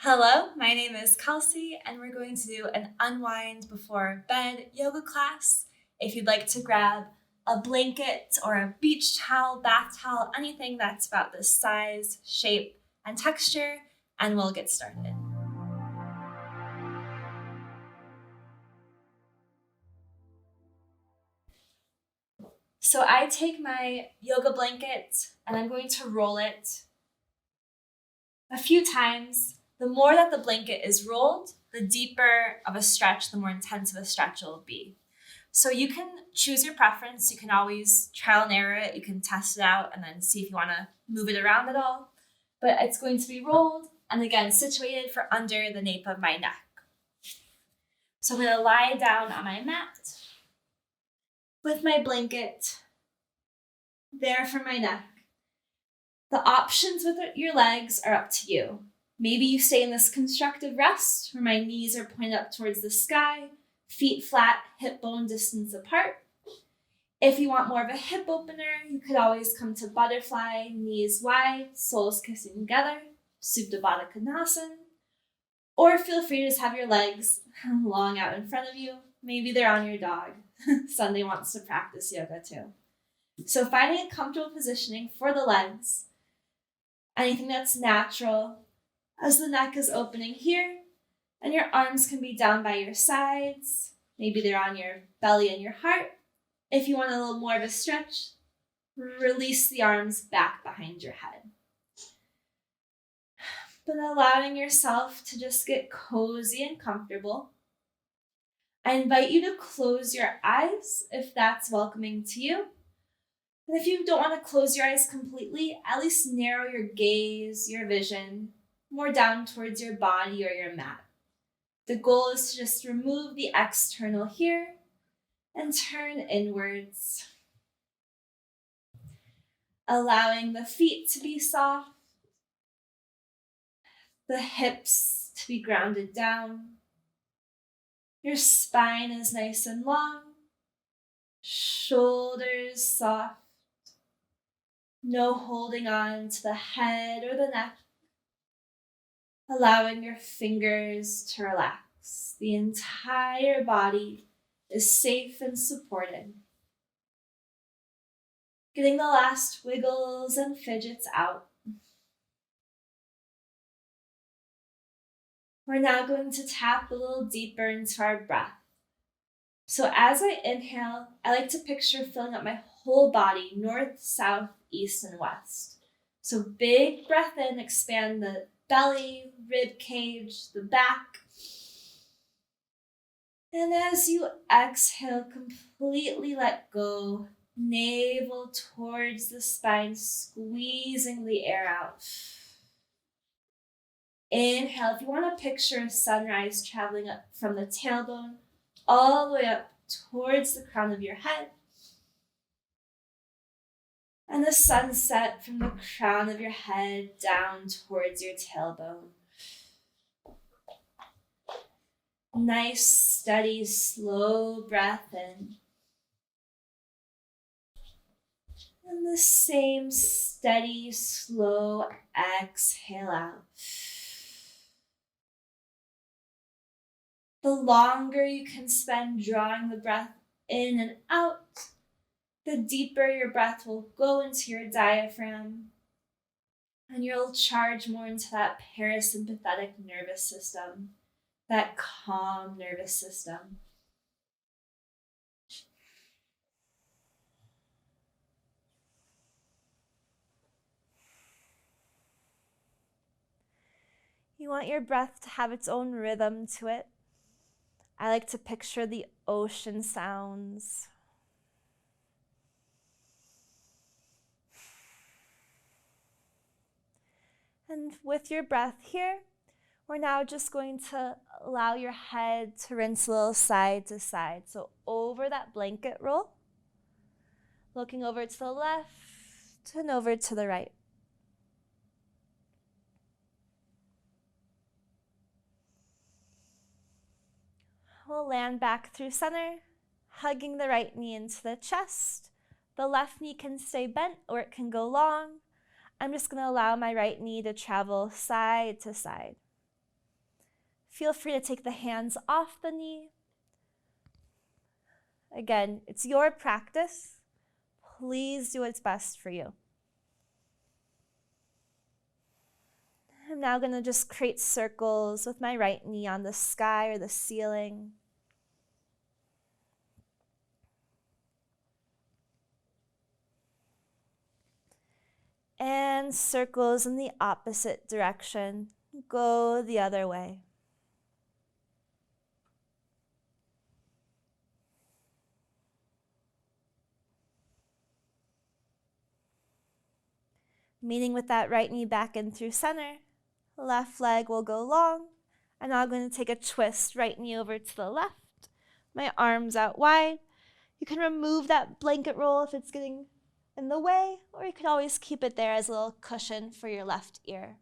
Hello, my name is Kelsie, and we're going to do an unwind before bed yoga class. If you'd like to grab a blanket or a beach towel, bath towel, anything that's about this size, shape, and texture, and we'll get started. So I take my yoga blanket and I'm going to roll it a few times. The more that the blanket is rolled, the deeper of a stretch, the more intense of a stretch it will be. So you can choose your preference. You can always trial and error it. You can test it out and then see if you want to move it around at all. But it's going to be rolled and again situated for under the nape of my neck. So I'm going to lie down on my mat with my blanket there for my neck. The options with your legs are up to you. Maybe you stay in this constructive rest where my knees are pointed up towards the sky, feet flat, hip bone distance apart. If you want more of a hip opener, you could always come to butterfly, knees wide, soles kissing together, Supta Baddha Konasana. Or feel free to just have your legs long out in front of you. Maybe they're on your dog. Sunday wants to practice yoga too. So finding a comfortable positioning for the legs, anything that's natural, as the neck is opening here, and your arms can be down by your sides. Maybe they're on your belly and your heart. If you want a little more of a stretch, release the arms back behind your head. But allowing yourself to just get cozy and comfortable. I invite you to close your eyes if that's welcoming to you. And if you don't want to close your eyes completely, at least narrow your gaze, your vision, more down towards your body or your mat. The goal is to just remove the external here and turn inwards. Allowing the feet to be soft, the hips to be grounded down. Your spine is nice and long, shoulders soft, no holding on to the head or the neck. Allowing your fingers to relax. The entire body is safe and supported. Getting the last wiggles and fidgets out. We're now going to tap a little deeper into our breath. So as I inhale, I like to picture filling up my whole body, north, south, east, and west. So big breath in, expand the belly, rib cage, the back. And as you exhale, completely let go, navel towards the spine, squeezing the air out. Inhale, if you want to picture a sunrise traveling up from the tailbone all the way up towards the crown of your head. And the sunset from the crown of your head down towards your tailbone. Nice, steady, slow breath in. And the same steady, slow exhale out. The longer you can spend drawing the breath in and out, the deeper your breath will go into your diaphragm, and you'll charge more into that parasympathetic nervous system, that calm nervous system. You want your breath to have its own rhythm to it. I like to picture the ocean sounds. And with your breath here, we're now just going to allow your head to rinse a little side to side. So over that blanket roll, looking over to the left and over to the right. We'll land back through center, hugging the right knee into the chest. The left knee can stay bent or it can go long. I'm just going to allow my right knee to travel side to side. Feel free to take the hands off the knee. Again, it's your practice. Please do what's best for you. I'm now going to just create circles with my right knee on the sky or the ceiling. And circles in the opposite direction. Go the other way. Meeting with that right knee back in through center. Left leg will go long. And now I'm going to take a twist, right knee over to the left. My arms out wide. You can remove that blanket roll if it's getting in the way, or you can always keep it there as a little cushion for your left ear.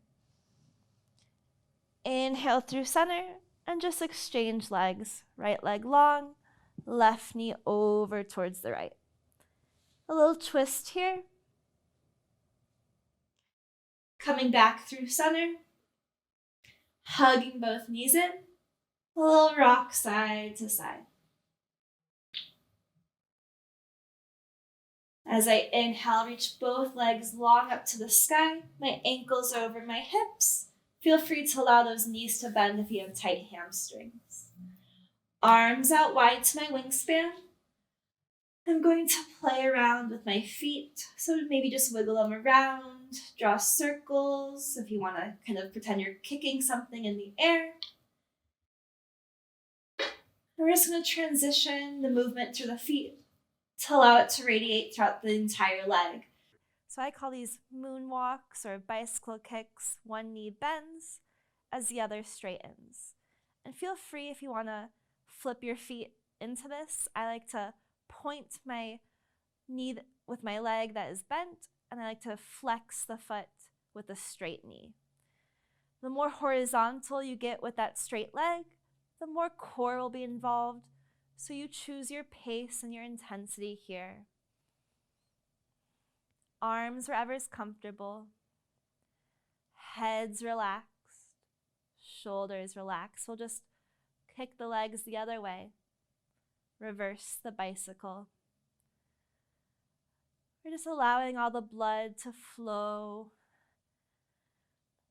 Inhale through center and just exchange legs. Right leg long, left knee over towards the right. A little twist here. Coming back through center. Hugging both knees in. A little rock side to side. As I inhale, reach both legs long up to the sky. My ankles over my hips. Feel free to allow those knees to bend if you have tight hamstrings. Arms out wide to my wingspan. I'm going to play around with my feet. So maybe just wiggle them around, draw circles if you want to kind of pretend you're kicking something in the air. We're just going to transition the movement through the feet to allow it to radiate throughout the entire leg. So I call these moonwalks or bicycle kicks. One knee bends as the other straightens. And feel free if you want to flip your feet into this. I like to point my knee with my leg that is bent, and I like to flex the foot with a straight knee. The more horizontal you get with that straight leg, the more core will be involved. So you choose your pace and your intensity here. Arms wherever is comfortable. Heads relaxed. Shoulders relaxed. We'll just kick the legs the other way. Reverse the bicycle. We're just allowing all the blood to flow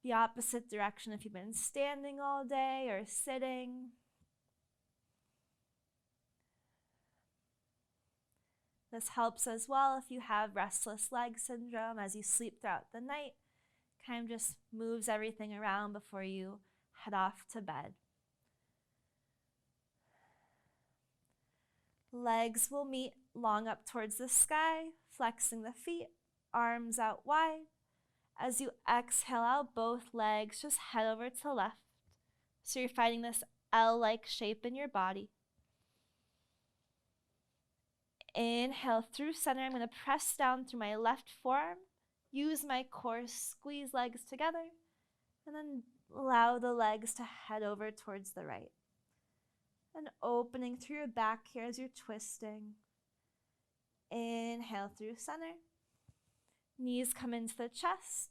the opposite direction if you've been standing all day or sitting. This helps as well if you have restless leg syndrome as you sleep throughout the night. Kind of just moves everything around before you head off to bed. Legs will meet long up towards the sky, flexing the feet, arms out wide. As you exhale out both legs, just head over to the left. So you're finding this L-like shape in your body. Inhale through center. I'm going to press down through my left forearm. Use my core, squeeze legs together, and then allow the legs to head over towards the right. And opening through your back here as you're twisting. Inhale through center. Knees come into the chest.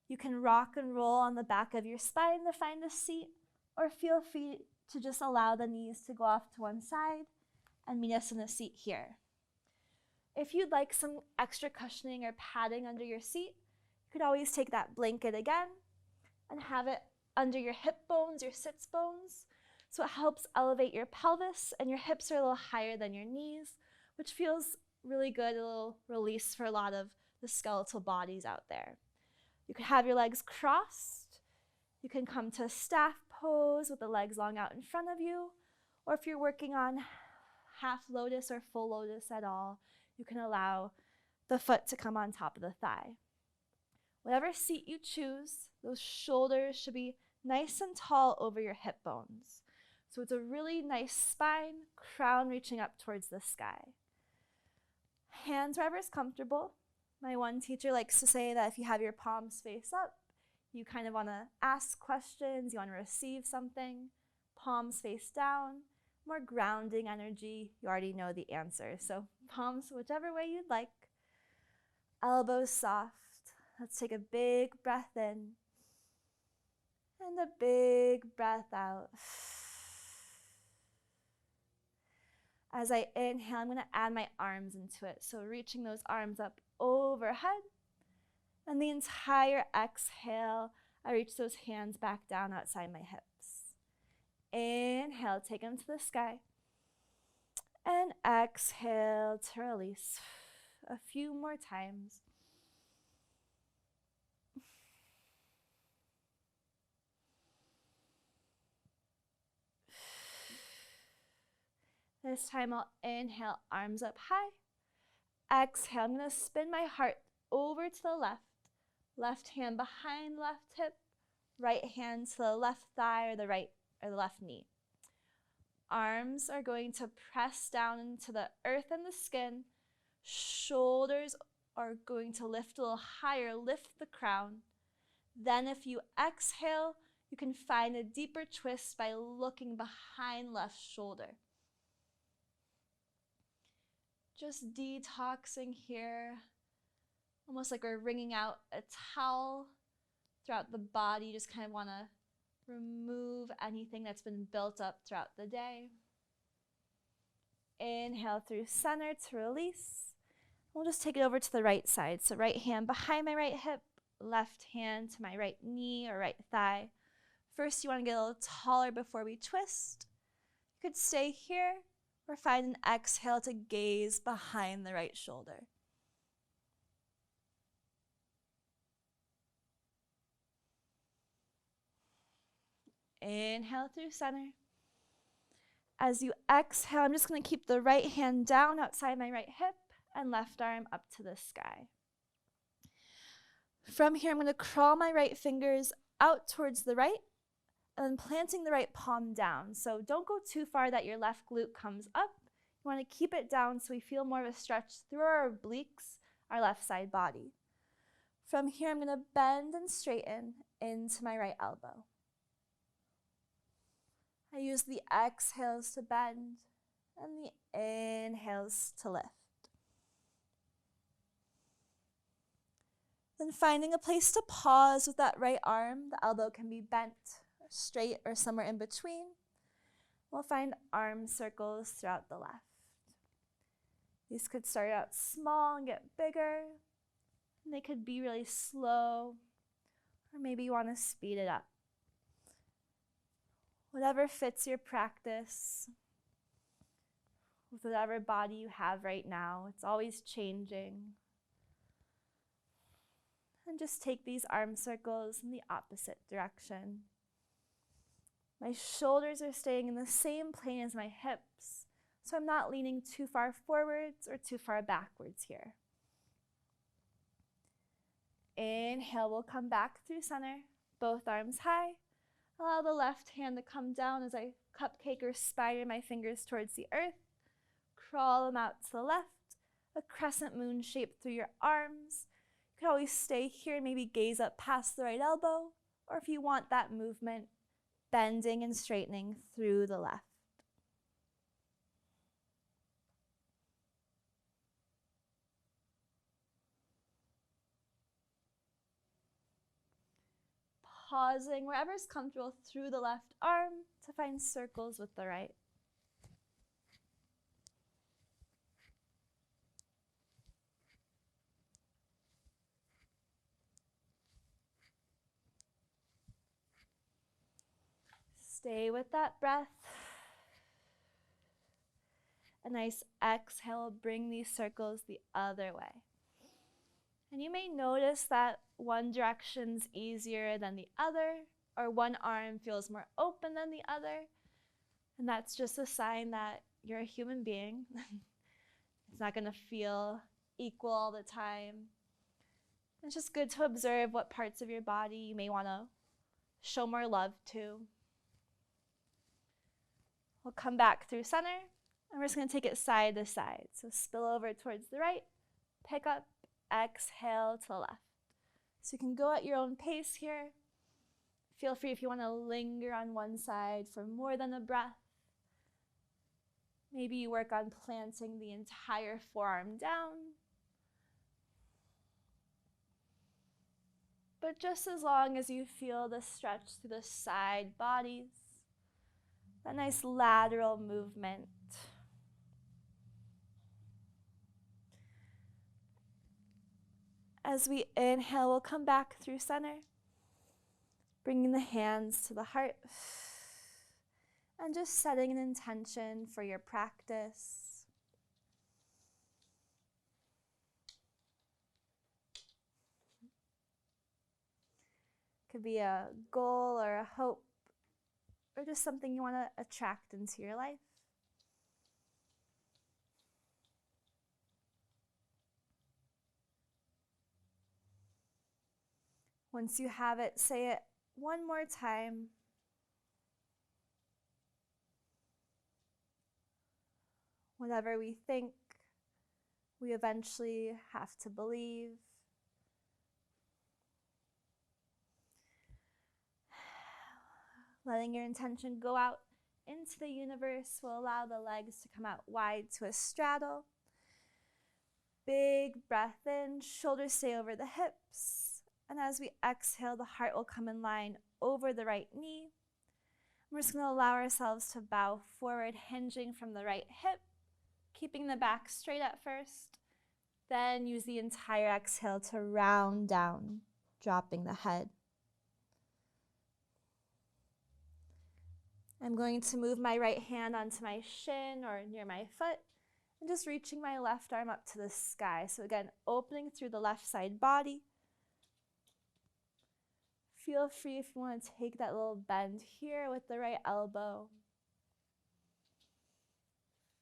You can rock and roll on the back of your spine to find a seat, or feel free to just allow the knees to go off to one side and meet us in a seat here. If you'd like some extra cushioning or padding under your seat, you could always take that blanket again and have it under your hip bones, your sits bones. So it helps elevate your pelvis, and your hips are a little higher than your knees, which feels really good, a little release for a lot of the skeletal bodies out there. You can have your legs crossed. You can come to staff pose with the legs long out in front of you, or if you're working on half lotus or full lotus at all, you can allow the foot to come on top of the thigh. Whatever seat you choose, those shoulders should be nice and tall over your hip bones. So it's a really nice spine, crown reaching up towards the sky. Hands wherever is comfortable. My one teacher likes to say that if you have your palms face up, you kind of want to ask questions, you want to receive something. Palms face down. More grounding energy, you already know the answer. So palms whichever way you'd like. Elbows soft. Let's take a big breath in. And And a big breath out. As I inhale, I'm going to add my arms into it. So reaching those arms up overhead. And the entire exhale, I reach those hands back down outside my hips. Inhale, take them to the sky. And exhale to release. A few more times. This time I'll inhale, arms up high. Exhale, I'm going to spin my heart over to the left. Left hand behind left hip. Right hand to the left thigh or the left knee. Arms are going to press down into the earth and the skin. Shoulders are going to lift a little higher, lift the crown. Then if you exhale, you can find a deeper twist by looking behind left shoulder. Just detoxing here, almost like we're wringing out a towel throughout the body. You just kind of want to remove anything that's been built up throughout the day. Inhale through center to release. We'll just take it over to the right side. So right hand behind my right hip, left hand to my right knee or right thigh. First, you want to get a little taller before we twist. You could stay here or find an exhale to gaze behind the right shoulder. Inhale through center. As you exhale, I'm just going to keep the right hand down outside my right hip and left arm up to the sky. From here, I'm going to crawl my right fingers out towards the right and then planting the right palm down. So don't go too far that your left glute comes up. You want to keep it down so we feel more of a stretch through our obliques, our left side body. From here, I'm going to bend and straighten into my right elbow. I use the exhales to bend and the inhales to lift. Then finding a place to pause with that right arm. The elbow can be bent, or straight, or somewhere in between. We'll find arm circles throughout the left. These could start out small and get bigger. And they could be really slow, or maybe you want to speed it up. Whatever fits your practice, with whatever body you have right now. It's always changing. And just take these arm circles in the opposite direction. My shoulders are staying in the same plane as my hips, so I'm not leaning too far forwards or too far backwards here. Inhale, we'll come back through center, both arms high. Allow the left hand to come down as I cupcake or spider my fingers towards the earth. Crawl them out to the left, a crescent moon shape through your arms. You can always stay here and maybe gaze up past the right elbow, or if you want that movement, bending and straightening through the left. Pausing wherever's comfortable through the left arm to find circles with the right. Stay with that breath. A nice exhale, bring these circles the other way. And you may notice that one direction's easier than the other, or one arm feels more open than the other. And that's just a sign that you're a human being. It's not going to feel equal all the time. It's just good to observe what parts of your body you may want to show more love to. We'll come back through center, and we're just going to take it side to side. So spill over towards the right, pick up, exhale to the left. So you can go at your own pace here. Feel free if you want to linger on one side for more than a breath. Maybe you work on planting the entire forearm down. but just as long as you feel the stretch through the side bodies, that nice lateral movement. As we inhale, we'll come back through center, bringing the hands to the heart, and just setting an intention for your practice. Could be a goal or a hope, or just something you want to attract into your life. Once you have it, say it one more time. Whatever we think, we eventually have to believe. Letting your intention go out into the universe will allow the legs to come out wide to a straddle. Big breath in, shoulders stay over the hips. And as we exhale, the heart will come in line over the right knee. We're just going to allow ourselves to bow forward, hinging from the right hip, keeping the back straight at first. Then use the entire exhale to round down, dropping the head. I'm going to move my right hand onto my shin or near my foot and just reaching my left arm up to the sky. So again, opening through the left side body. Feel free if you want to take that little bend here with the right elbow.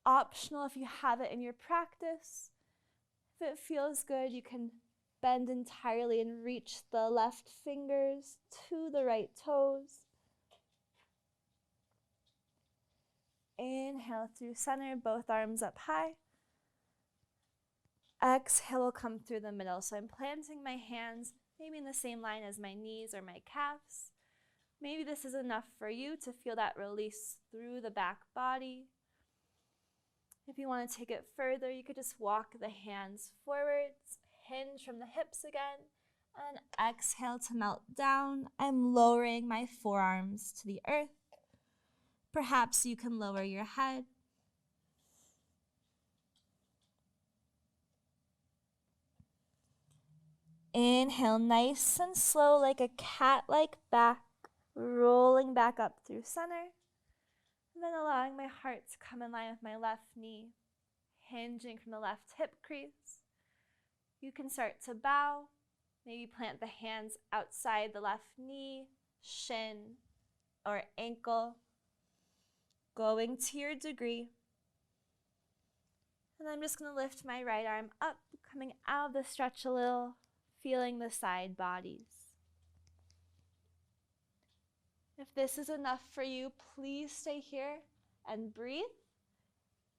Optional if you have it in your practice. If it feels good, you can bend entirely and reach the left fingers to the right toes. Inhale through center, both arms up high. Exhale will come through the middle. So I'm planting my hands maybe in the same line as my knees or my calves. Maybe this is enough for you to feel that release through the back body. If you want to take it further, you could just walk the hands forwards, hinge from the hips again, and exhale to melt down. I'm lowering my forearms to the earth. Perhaps you can lower your head. Inhale nice and slow like a cat-like back, rolling back up through center. And then allowing my heart to come in line with my left knee, hinging from the left hip crease. You can start to bow, maybe plant the hands outside the left knee, shin, or ankle, going to your degree. And I'm just going to lift my right arm up, coming out of the stretch a little, feeling the side bodies. If this is enough for you, please stay here and breathe.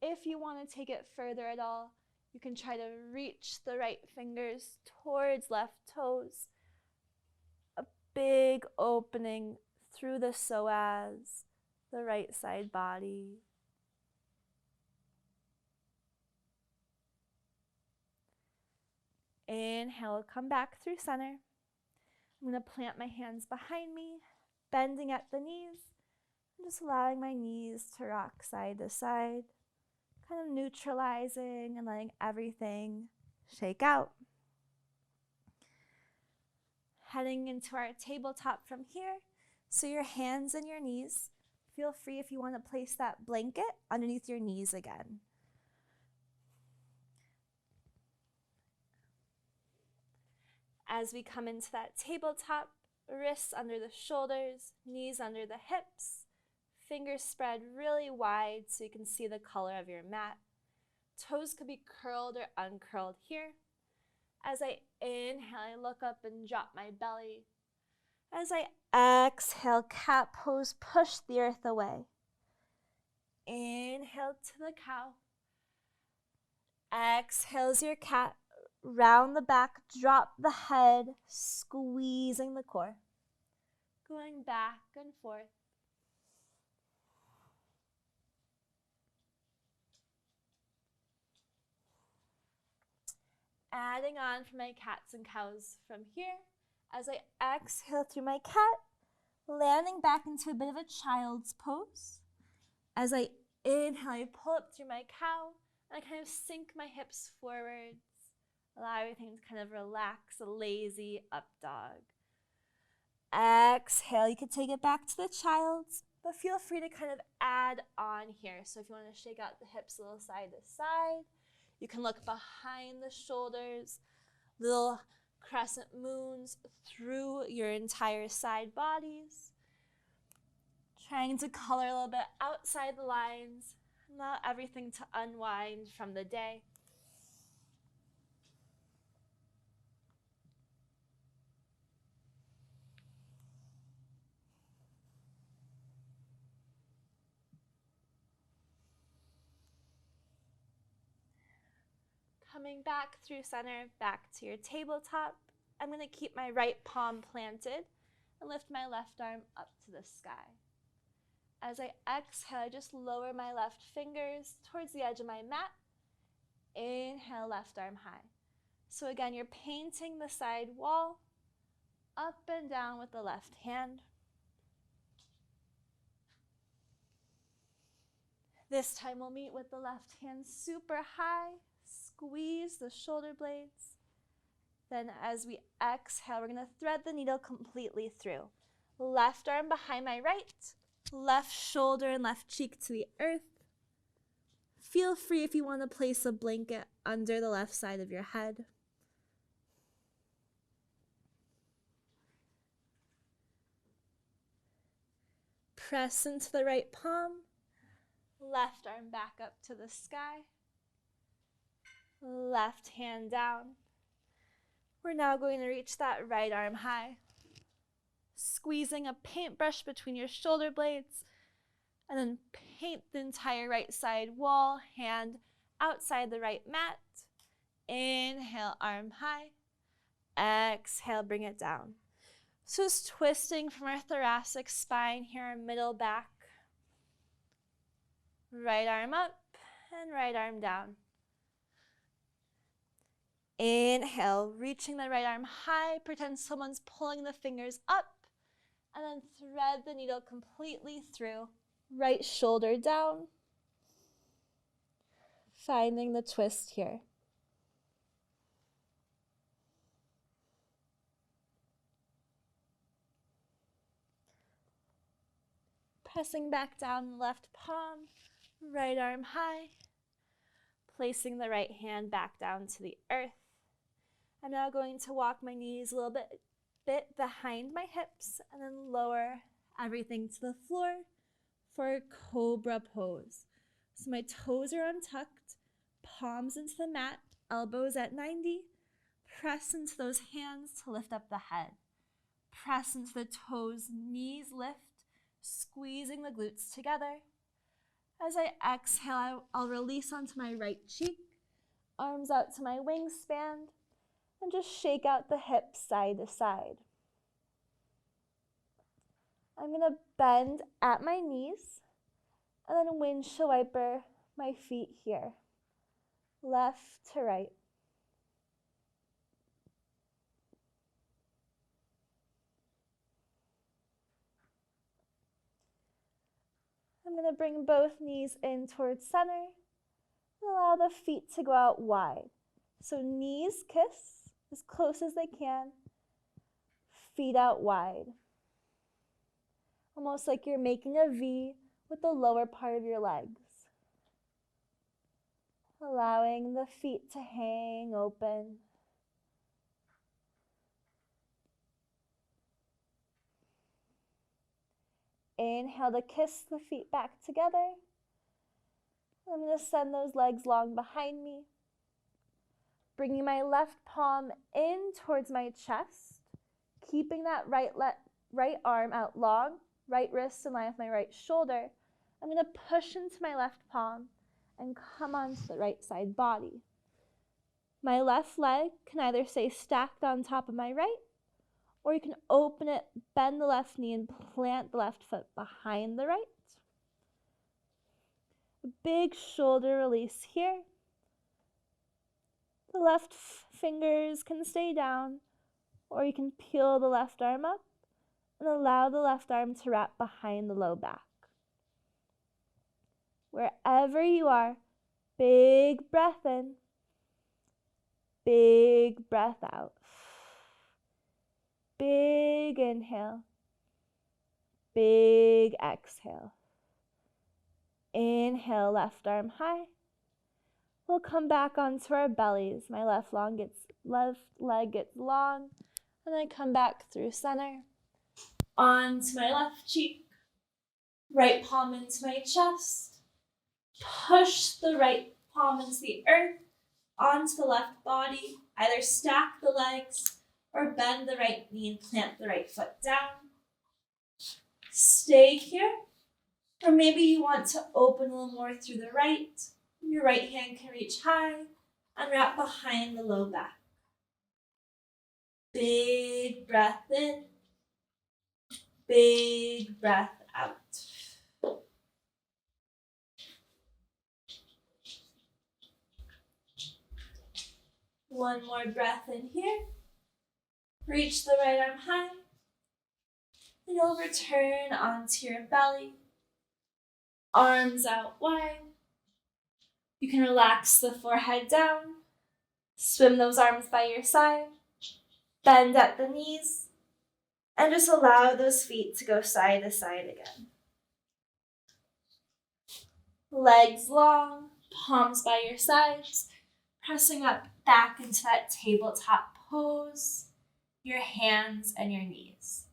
If you want to take it further at all, you can try to reach the right fingers towards left toes. A big opening through the psoas, the right side body. Inhale, come back through center. I'm going to plant my hands behind me, bending at the knees, and just allowing my knees to rock side to side, kind of neutralizing and letting everything shake out. Heading into our tabletop from here, so your hands and your knees. Feel free if you want to place that blanket underneath your knees again. As we come into that tabletop, wrists under the shoulders, knees under the hips, fingers spread really wide so you can see the color of your mat. Toes could be curled or uncurled here. As I inhale, I look up and drop my belly. As I exhale, cat pose, push the earth away. Inhale to the cow. Exhales your cat. Round the back, drop the head, squeezing the core. Going back and forth. Adding on for my cats and cows from here. As I exhale through my cat, landing back into a bit of a child's pose. As I inhale, I pull up through my cow, and I kind of sink my hips forwards, allow everything to kind of relax, a lazy up dog. Exhale, you can take it back to the child's, but feel free to kind of add on here. So if you want to shake out the hips a little side to side, you can look behind the shoulders, little crescent moons through your entire side bodies. Trying to color a little bit outside the lines, allow everything to unwind from the day. Coming back through center, back to your tabletop. I'm going to keep my right palm planted and lift my left arm up to the sky. As I exhale, I just lower my left fingers towards the edge of my mat. Inhale, left arm high. So again, you're painting the side wall up and down with the left hand. This time we'll meet with the left hand super high. Squeeze the shoulder blades. Then as we exhale, we're going to thread the needle completely through. Left arm behind my right. Left shoulder and left cheek to the earth. Feel free if you want to place a blanket under the left side of your head. Press into the right palm. Left arm back up to the sky. Left hand down. We're now going to reach that right arm high. Squeezing a paintbrush between your shoulder blades, and then paint the entire right side wall, hand outside the right mat. Inhale, arm high. Exhale, bring it down. So just twisting from our thoracic spine here, our middle back. Right arm up and right arm down. Inhale, reaching the right arm high. Pretend someone's pulling the fingers up. And then thread the needle completely through. Right shoulder down. Finding the twist here. Pressing back down, left palm, right arm high. Placing the right hand back down to the earth. I'm now going to walk my knees a little bit behind my hips and then lower everything to the floor for a cobra pose. So my toes are untucked, palms into the mat, elbows at 90. Press into those hands to lift up the head. Press into the toes, knees lift, squeezing the glutes together. As I exhale, I'll release onto my right cheek, arms out to my wingspan, and just shake out the hips side to side. I'm going to bend at my knees and then windshield wiper my feet here, left to right. I'm going to bring both knees in towards center and allow the feet to go out wide. So knees kiss as close as they can, feet out wide. Almost like you're making a V with the lower part of your legs. Allowing the feet to hang open. Inhale to kiss the feet back together. I'm going to send those legs long behind me. Bringing my left palm in towards my chest, keeping that right arm out long, right wrist in line with my right shoulder. I'm going to push into my left palm and come onto the right side body. My left leg can either stay stacked on top of my right, or you can open it, bend the left knee, and plant the left foot behind the right. A big shoulder release here. The left fingers can stay down, or you can peel the left arm up and allow the left arm to wrap behind the low back. Wherever you are, big breath in, big breath out. Big inhale, big exhale. Inhale, left arm high. We'll come back onto our bellies. My left leg gets long, and I come back through center. Onto my left cheek, right palm into my chest. Push the right palm into the earth, onto the left body. Either stack the legs or bend the right knee and plant the right foot down. Stay here. Or maybe you want to open a little more through the right. Your right hand can reach high and wrap behind the low back. Big breath in. Big breath out. One more breath in here. Reach the right arm high. And you'll return onto your belly. Arms out wide. You can relax the forehead down. Swim those arms by your side. Bend at the knees. And just allow those feet to go side to side again. Legs long, palms by your sides. Pressing up back into that tabletop pose. Your hands and your knees.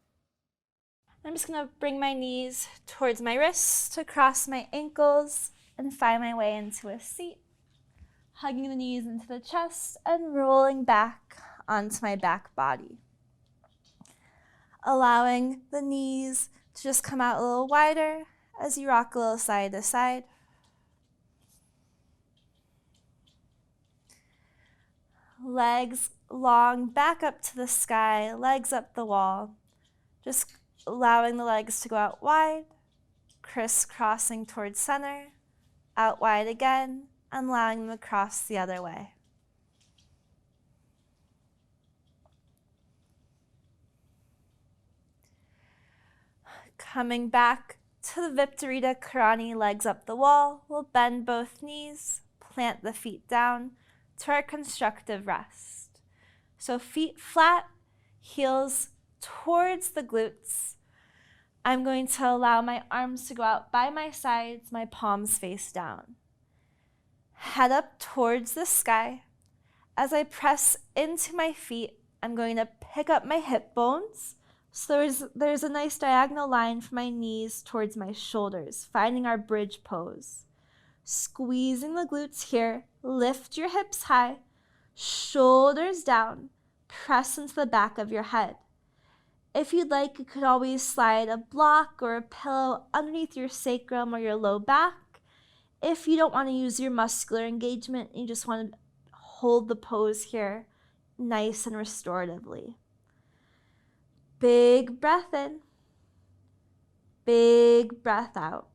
I'm just going to bring my knees towards my wrists to cross my ankles and find my way into a seat. Hugging the knees into the chest and rolling back onto my back body. Allowing the knees to just come out a little wider as you rock a little side to side. Legs long back up to the sky, legs up the wall. Just allowing the legs to go out wide, crisscrossing towards center, out wide again, and allowing them to cross the other way. Coming back to the Viparita Karani, legs up the wall, we'll bend both knees, plant the feet down to our constructive rest. So feet flat, heels towards the glutes. I'm going to allow my arms to go out by my sides, my palms face down. Head up towards the sky. As I press into my feet, I'm going to pick up my hip bones. So there's a nice diagonal line from my knees towards my shoulders, finding our bridge pose. Squeezing the glutes here, lift your hips high, shoulders down, press into the back of your head. If you'd like, you could always slide a block or a pillow underneath your sacrum or your low back. If you don't want to use your muscular engagement, you just want to hold the pose here nice and restoratively. Big breath in, big breath out.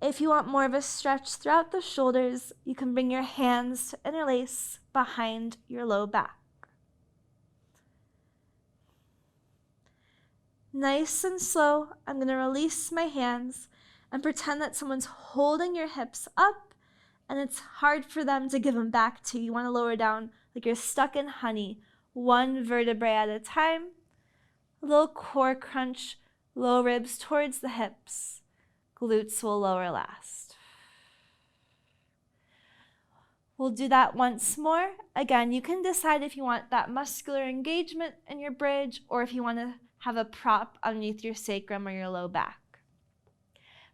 If you want more of a stretch throughout the shoulders, you can bring your hands to interlace behind your low back. Nice and slow, I'm going to release my hands and pretend that someone's holding your hips up and it's hard for them to give them back to you. You want to lower down like you're stuck in honey, one vertebrae at a time. A little core crunch, low ribs towards the hips. Glutes will lower last. We'll do that once more. Again, you can decide if you want that muscular engagement in your bridge or if you want to have a prop underneath your sacrum or your low back.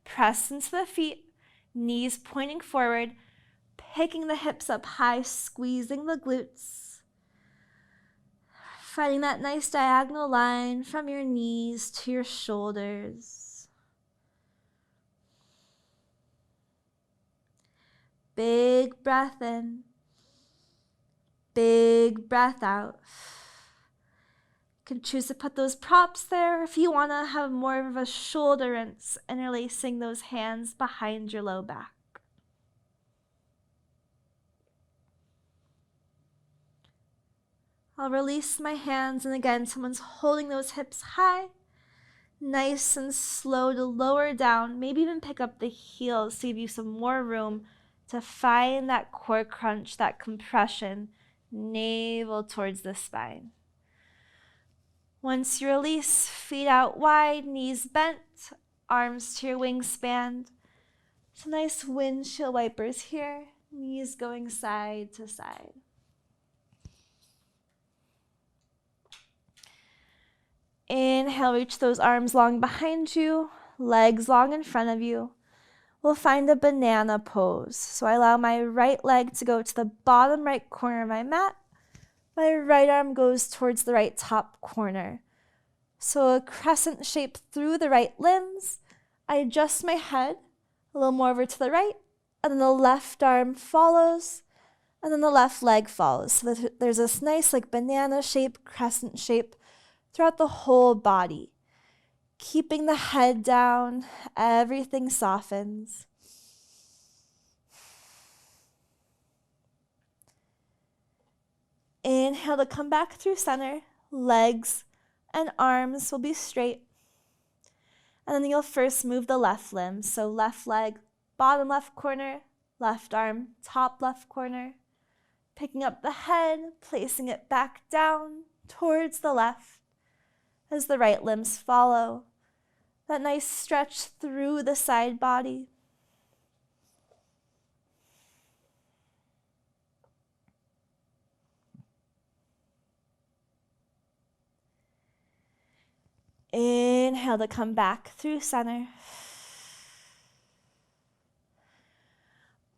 Press into the feet, knees pointing forward, picking the hips up high, squeezing the glutes. Finding that nice diagonal line from your knees to your shoulders. Big breath in, big breath out. You can choose to put those props there if you want to have more of a shoulder rinse, interlacing those hands behind your low back. I'll release my hands, and again, someone's holding those hips high. Nice and slow to lower down, maybe even pick up the heels to give you some more room to find that core crunch, that compression, navel towards the spine. Once you release, feet out wide, knees bent, arms to your wingspan. Some nice windshield wipers here, knees going side to side. Inhale, reach those arms long behind you, legs long in front of you. We'll find a banana pose. So I allow my right leg to go to the bottom right corner of my mat. My right arm goes towards the right top corner. So a crescent shape through the right limbs. I adjust my head a little more over to the right, and then the left arm follows, and then the left leg follows. So there's this nice like banana shape, crescent shape throughout the whole body. Keeping the head down, everything softens. Inhale to come back through center. Legs and arms will be straight. And then you'll first move the left limb. So left leg, bottom left corner, left arm, top left corner. Picking up the head, placing it back down towards the left as the right limbs follow. That nice stretch through the side body. Inhale to come back through center.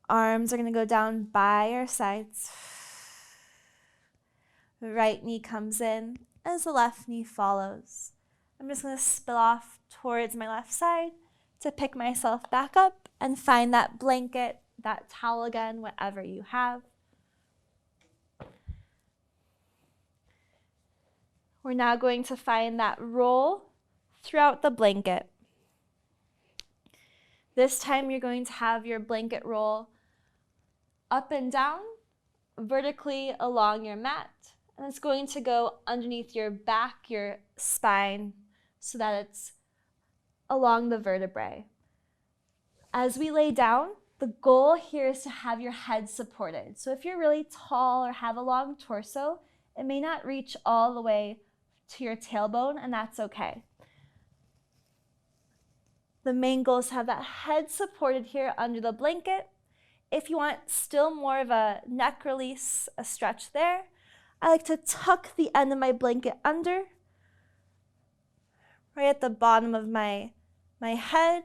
Arms are going to go down by our sides. Right knee comes in as the left knee follows. I'm just going to spill off towards my left side to pick myself back up and find that blanket, that towel again, whatever you have. We're now going to find that roll throughout the blanket. This time you're going to have your blanket roll up and down, vertically along your mat, and it's going to go underneath your back, your spine, so that it's along the vertebrae. As we lay down, the goal here is to have your head supported. So if you're really tall or have a long torso, it may not reach all the way to your tailbone, and that's okay. The main goal is to have that head supported here under the blanket. If you want still more of a neck release, a stretch there, I like to tuck the end of my blanket under, right at the bottom of my head.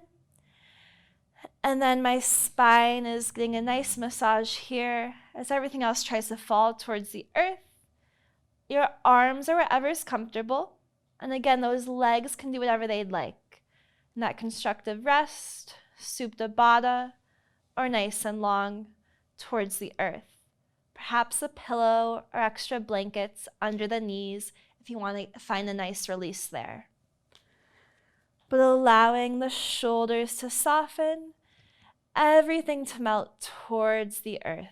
And then my spine is getting a nice massage here as everything else tries to fall towards the earth. Your arms are wherever is comfortable. And again, those legs can do whatever they'd like. In that constructive rest, supta baddha, or nice and long towards the earth. Perhaps a pillow or extra blankets under the knees if you want to find a nice release there. But allowing the shoulders to soften, everything to melt towards the earth.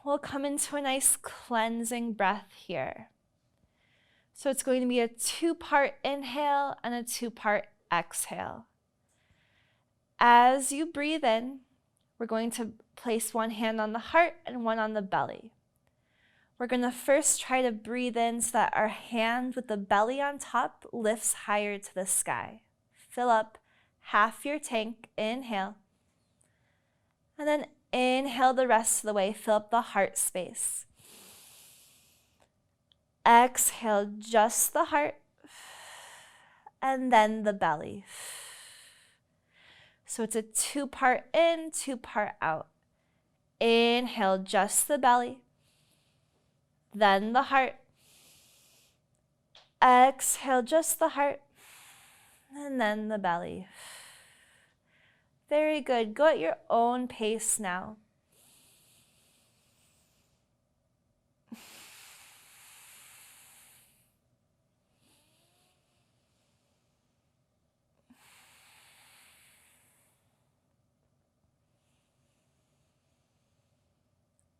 We'll come into a nice cleansing breath here. So it's going to be a 2-part inhale and a 2-part exhale. As you breathe in, we're going to place one hand on the heart and one on the belly. We're going to first try to breathe in so that our hand with the belly on top lifts higher to the sky. Fill up half your tank, inhale. And then inhale the rest of the way, fill up the heart space. Exhale just the heart, and then the belly. So it's a 2-part in, 2-part out. Inhale just the belly, then the heart. Exhale just the heart, and then the belly. Very good. Go at your own pace now.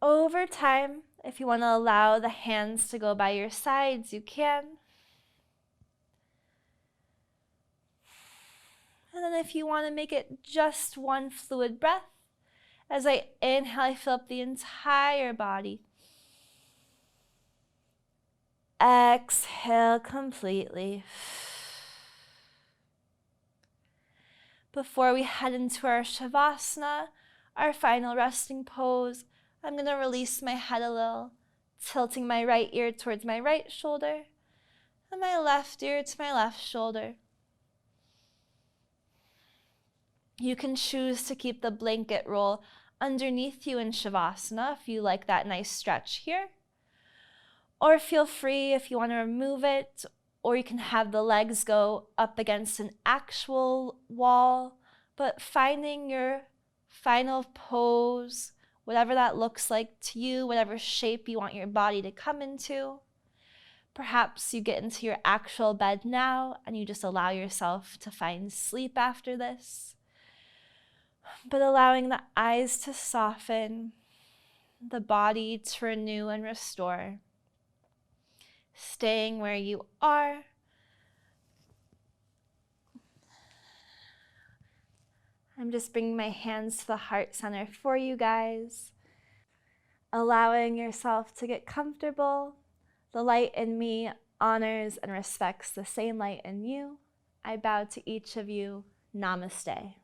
Over time, if you want to allow the hands to go by your sides, you can. And then if you want to make it just one fluid breath, as I inhale, I fill up the entire body. Exhale completely. Before we head into our Shavasana, our final resting pose, I'm going to release my head a little, tilting my right ear towards my right shoulder and my left ear to my left shoulder. You can choose to keep the blanket roll underneath you in Shavasana if you like that nice stretch here. Or feel free if you want to remove it, or you can have the legs go up against an actual wall, but finding your final pose, whatever that looks like to you, whatever shape you want your body to come into. Perhaps you get into your actual bed now and you just allow yourself to find sleep after this. But allowing the eyes to soften, the body to renew and restore. Staying where you are. I'm just bringing my hands to the heart center for you guys. Allowing yourself to get comfortable. The light in me honors and respects the same light in you. I bow to each of you. Namaste.